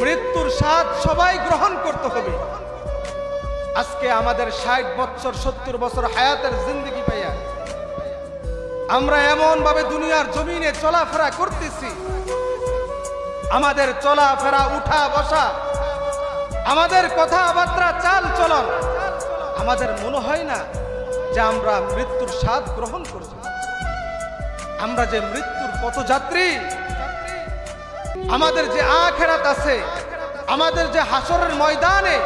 মৃত্যুর স্বাদ সবাই গ্রহণ করতে হবে। আজকে আমাদের 60 বছর 70 বছর হায়াতের জিন্দেগি পাইয়া আমরা এমন ভাবে দুনিয়ার জমিনে চলাফেরা করতেছি, আমাদের চলাফেরা উঠা বসা, আমাদের কথাবার্তা চাল চলন, আমাদের মনে হয় না যে আমরা মৃত্যুর স্বাদ গ্রহণ করব। আমরা যে মৃত্যুর পথযাত্রী, আমাদের যে আখিরাত আছে, আমাদের যে হাসরের ময়দানে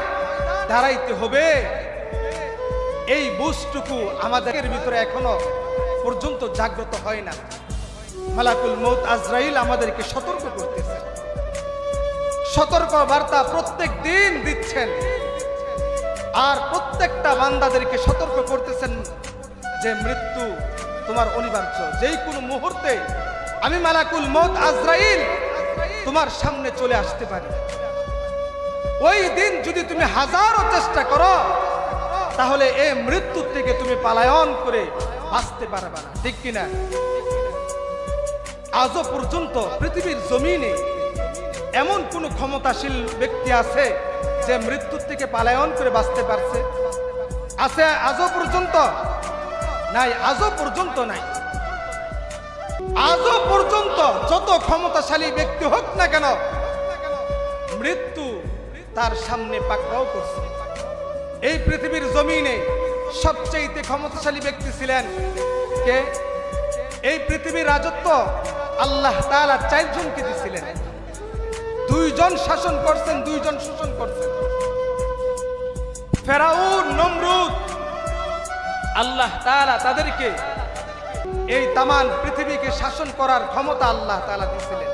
দাঁড়াইতে হবে, এই বুঝটুকু আমাদের ভিতরে এখনো পর্যন্ত জাগ্রত হয় না। মালাকুল মউত আজরাইল আমাদেরকে সতর্ক করতেছে, সতর্ক বার্তা প্রত্যেক দিন দিচ্ছেন, আর প্রত্যেকটা বান্দাদেরকে সতর্ক করতেছেন যে মৃত্যু তোমার অনিবার্য। যেই কোনো মুহূর্তে আমি মালাকুল মউত আজরাইল তোমার সামনে চলে আসতে পারি। ওই দিন যদি তুমি হাজারো চেষ্টা করো, তাহলে এই মৃত্যুর থেকে তুমি পলায়ন করে বাঁচতে পারবে না, ঠিক কিনা? আজও পর্যন্ত পৃথিবীর জমিনে এমন কোন ক্ষমতাশীল ব্যক্তি আছে যে মৃত্যুর থেকে পলায়ন করে বাঁচতে পারছে? আছে আজও পর্যন্ত? নাই, আজও পর্যন্ত নাই। আজও পর্যন্ত যত ক্ষমতাশালী ব্যক্তি হোক না কেন, মৃত্যু তার সামনে পাকড়াও করছে। এই পৃথিবীর জমিনে সবচেয়ে ক্ষমতাশালী ব্যক্তি ছিলেন কে? এই পৃথিবীর রাজত্ব আল্লাহ তাআলা 4 জনকে দিয়েছিলেন। 2 জন শাসন করছেন, 2 জন শোষণ করছেন। ফেরাউন, নমরুদ, আল্লাহ তাআলা তাদেরকে এই তামান পৃথিবীকে শাসন করার ক্ষমতা আল্লাহ তাআলা দিয়েছিলেন।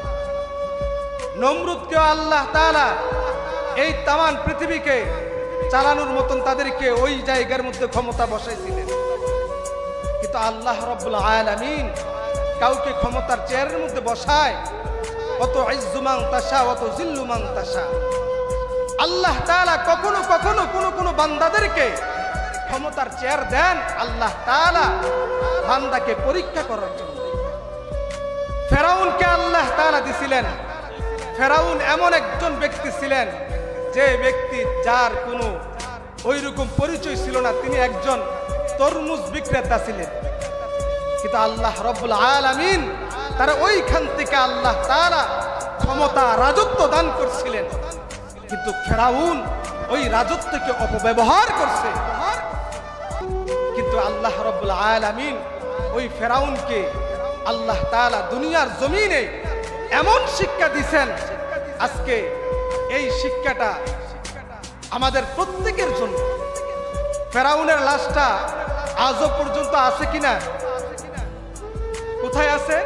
নমরুদকে আল্লাহ তাআলা এই তামান পৃথিবীকে চালানোর মতন তাদেরকে ওই জায়গার মধ্যে ক্ষমতা বসাইছিলেন। কিন্তু আল্লাহ রাব্বুল আলামিন কাউকে ক্ষমতার চেয়ারের মধ্যে বসায়, কত ইজ্জু মান তাশা ওয়া জিল্লু মান তাশা। আল্লাহ তাআলা কখনো কখনো কোনো বান্দাদেরকে ক্ষমতার চেয়ার দেন আল্লাহ তাআলা বান্দাকে পরীক্ষা করার জন্য। ফেরাউনকে আল্লাহ তাআলা দিছিলেন। ফেরাউন এমন একজন ব্যক্তি ছিলেন যে ব্যক্তি যার কোনো ওইরকম পরিচয় ছিল না, তিনি একজন তরমুজ বিক্রেতা ছিলেন। কিন্তু আল্লাহ রাব্বুল আলামিন তারা ওইখান থেকে আল্লাহ তাআলা ক্ষমতা, রাজত্ব দান করছিলেন। কিন্তু ফেরাউন ওই রাজত্বকে অপব্যবহার করছে। কিন্তু আল্লাহ রাব্বুল আলামিন ওই ফেরাউনকে আল্লাহ তাআলা দুনিয়ার জমিনে এমন শিক্ষা দিয়েছেন, আজকে এই শিক্ষাটা আমাদের প্রত্যেকের জন্য। ফেরাউনের লাশটা আজও পর্যন্ত আছে কিনা? কোথায় আছে?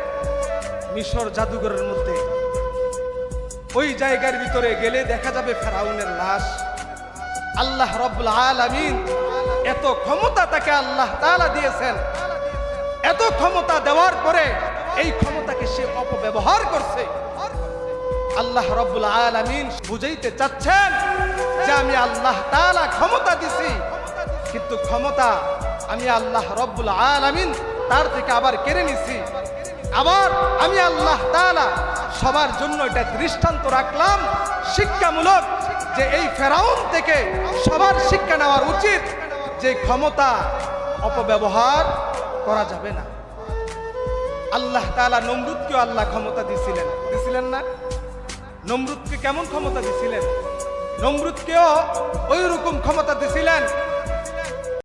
মিশর জাদুঘরের মধ্যে। ওই জায়গার ভিতরে গেলে দেখা যাবে ফেরাউনের লাশ। আল্লাহ রাব্বুল আলামিন এত ক্ষমতা তাকে আল্লাহ তাআলা দিয়েছেন, এত ক্ষমতা দেওয়ার পরে এই ক্ষমতাকে সে অপব্যবহার করছে। আল্লাহ রাব্বুল আলামিন বুঝাইতে চাচ্ছেন যে আমি আল্লাহ তাআলা ক্ষমতা দিছি, কিন্তু ক্ষমতা আমি আল্লাহ রাব্বুল আলামিন তার থেকে আবার কেড়ে নিছি। আবার আমি আল্লাহ তাআলা সবার জন্য এটা দৃষ্টান্ত রাখলাম শিক্ষামূলক, যে এই ফেরাউন থেকে সবার শিক্ষা নেওয়ার উচিত যে ক্ষমতা অপব্যবহার করা যাবে না। আল্লাহ তাআলা নমরুদকেও আল্লাহ ক্ষমতা দিছিলেন না? নমরুদকে কেমন ক্ষমতা দিছিলেন? নমরুদকেও ওই রকম ক্ষমতা দিছিলেন